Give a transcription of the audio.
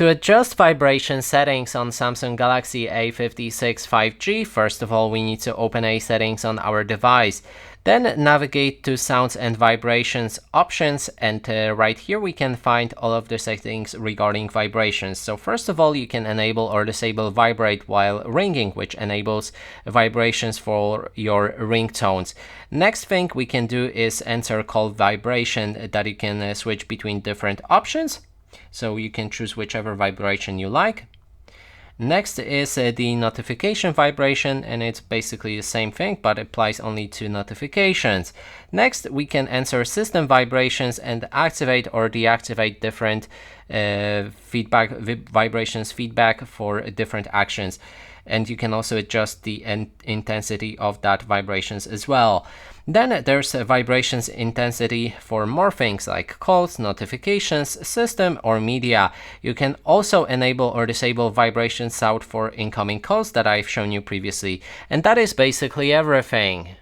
To adjust vibration settings on Samsung Galaxy A56 5G, first of all, we need to open a settings on our device. Then navigate to sounds and vibrations options, and right here we can find all of the settings regarding vibrations. So first of all, you can enable or disable vibrate while ringing, which enables vibrations for your ringtones. Next thing we can do is enter call vibration, that you can switch between different options. So you can choose whichever vibration you like. Next is the notification vibration, and it's basically the same thing, but applies only to notifications. Next, we can enter system vibrations and activate or deactivate different vibrations feedback for different actions. And you can also adjust the intensity of that vibrations as well. Then there's a vibrations intensity for more things like calls, notifications, system, or media. You can also enable or disable vibration sound for incoming calls that I've shown you previously. And that is basically everything.